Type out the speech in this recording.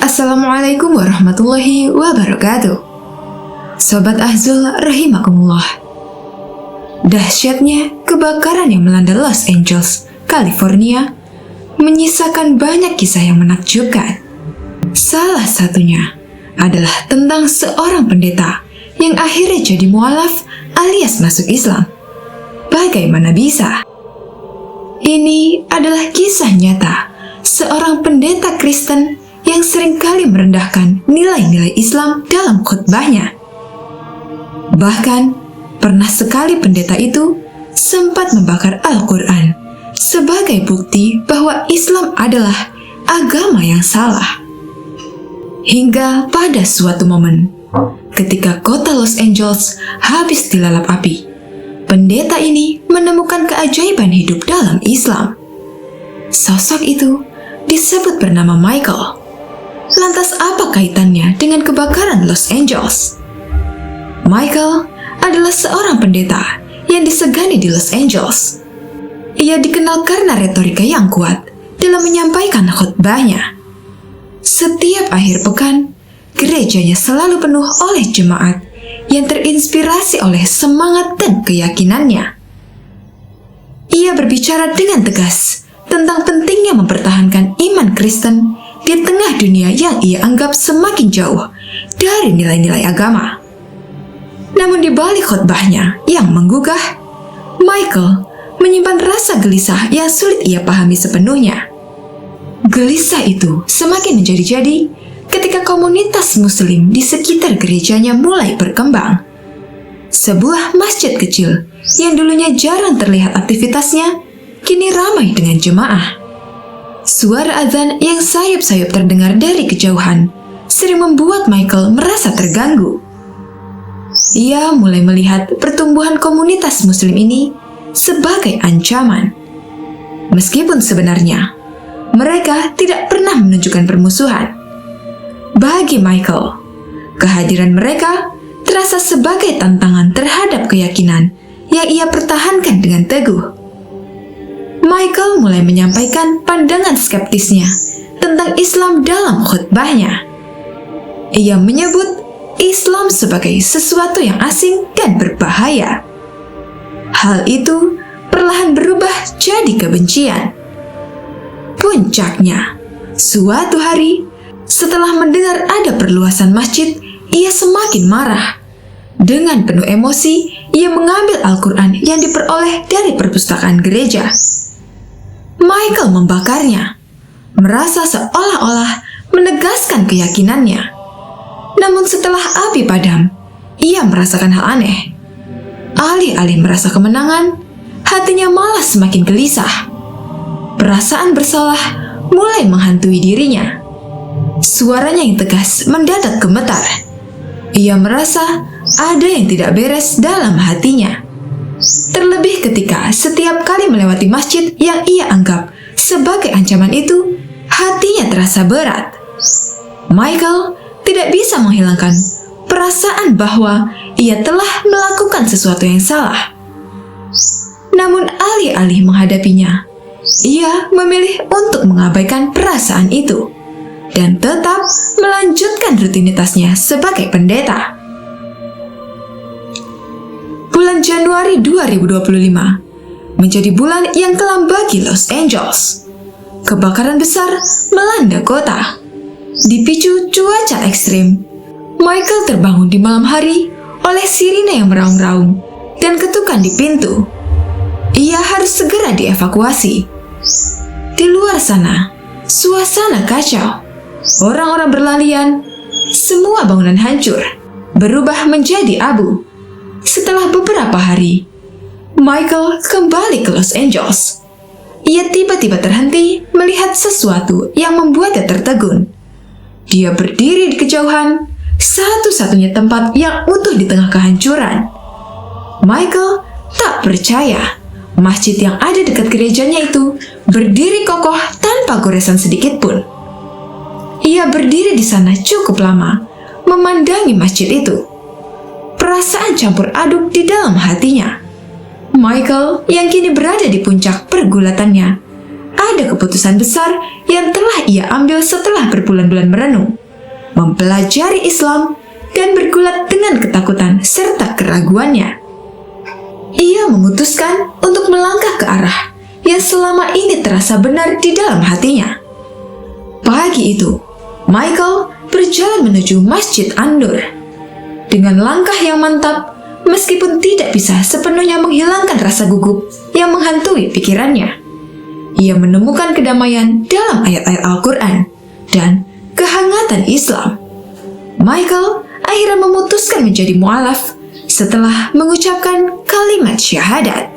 Assalamualaikum warahmatullahi wabarakatuh. Sobat Ahzul rahimakumullah. Dahsyatnya kebakaran yang melanda Los Angeles, California menyisakan banyak kisah yang menakjubkan. Salah satunya adalah tentang seorang pendeta yang akhirnya jadi mualaf alias masuk Islam. Bagaimana bisa? Ini adalah kisah nyata seorang pendeta Kristen yang seringkali merendahkan nilai-nilai Islam dalam khutbahnya. Bahkan, pernah sekali pendeta itu sempat membakar Al-Quran sebagai bukti bahwa Islam adalah agama yang salah. Hingga pada suatu momen, ketika kota Los Angeles habis dilalap api, pendeta ini menemukan keajaiban hidup dalam Islam. Sosok itu disebut bernama Michael. Lantas apa kaitannya dengan kebakaran Los Angeles? Michael adalah seorang pendeta yang disegani di Los Angeles. Ia dikenal karena retorika yang kuat dalam menyampaikan khutbahnya. Setiap akhir pekan, gerejanya selalu penuh oleh jemaat yang terinspirasi oleh semangat dan keyakinannya. Ia berbicara dengan tegas tentang pentingnya mempertahankan iman Kristen di tengah dunia yang ia anggap semakin jauh dari nilai-nilai agama. Namun di balik khotbahnya yang menggugah, Michael menyimpan rasa gelisah yang sulit ia pahami sepenuhnya. Gelisah itu semakin menjadi-jadi ketika komunitas muslim di sekitar gerejanya mulai berkembang. Sebuah masjid kecil yang dulunya jarang terlihat aktivitasnya, kini ramai dengan jemaah. Suara azan yang sayup-sayup terdengar dari kejauhan sering membuat Michael merasa terganggu. Ia mulai melihat pertumbuhan komunitas muslim ini sebagai ancaman. Meskipun sebenarnya mereka tidak pernah menunjukkan permusuhan. Bagi Michael, kehadiran mereka terasa sebagai tantangan terhadap keyakinan yang ia pertahankan dengan teguh. Michael mulai menyampaikan pandangan skeptisnya tentang Islam dalam khutbahnya. Ia menyebut Islam sebagai sesuatu yang asing dan berbahaya. Hal itu perlahan berubah jadi kebencian. Puncaknya, suatu hari setelah mendengar ada perluasan masjid, ia semakin marah. Dengan penuh emosi, ia mengambil Al-Quran yang diperoleh dari perpustakaan gereja. Michael membakarnya, merasa seolah-olah menegaskan keyakinannya. Namun setelah api padam, ia merasakan hal aneh. Alih-alih merasa kemenangan, hatinya malah semakin gelisah. Perasaan bersalah mulai menghantui dirinya. Suaranya yang tegas mendadak gemetar. Ia merasa ada yang tidak beres dalam hatinya. Terlebih ketika setiap kali melewati masjid yang ia anggap sebagai ancaman itu, hatinya terasa berat. Michael tidak bisa menghilangkan perasaan bahwa ia telah melakukan sesuatu yang salah. Namun alih-alih menghadapinya, ia memilih untuk mengabaikan perasaan itu dan tetap melanjutkan rutinitasnya sebagai pendeta. Bulan Januari 2025 menjadi bulan yang kelam bagi Los Angeles. Kebakaran besar melanda kota. Dipicu cuaca ekstrim, Michael terbangun di malam hari oleh sirine yang meraung-raung dan ketukan di pintu. Ia harus segera dievakuasi. Di luar sana, suasana kacau. Orang-orang berlarian, semua bangunan hancur, berubah menjadi abu. Setelah beberapa hari, Michael kembali ke Los Angeles. Ia tiba-tiba terhenti melihat sesuatu yang membuatnya tertegun. Dia berdiri di kejauhan, satu-satunya tempat yang utuh di tengah kehancuran. Michael tak percaya masjid yang ada dekat gerejanya itu berdiri kokoh tanpa goresan sedikit pun. Ia berdiri di sana cukup lama, memandangi masjid itu. Perasaan campur aduk di dalam hatinya. Michael yang kini berada di puncak pergulatannya ada keputusan besar yang telah ia ambil setelah berbulan-bulan merenung, mempelajari Islam, dan bergulat dengan ketakutan serta keraguannya. Ia memutuskan untuk melangkah ke arah yang selama ini terasa benar di dalam hatinya. Pagi itu, Michael berjalan menuju Masjid An-Nur. Dengan langkah yang mantap, meskipun tidak bisa sepenuhnya menghilangkan rasa gugup yang menghantui pikirannya. Ia menemukan kedamaian dalam ayat-ayat Al-Quran dan kehangatan Islam. Michael akhirnya memutuskan menjadi mu'alaf setelah mengucapkan kalimat syahadat.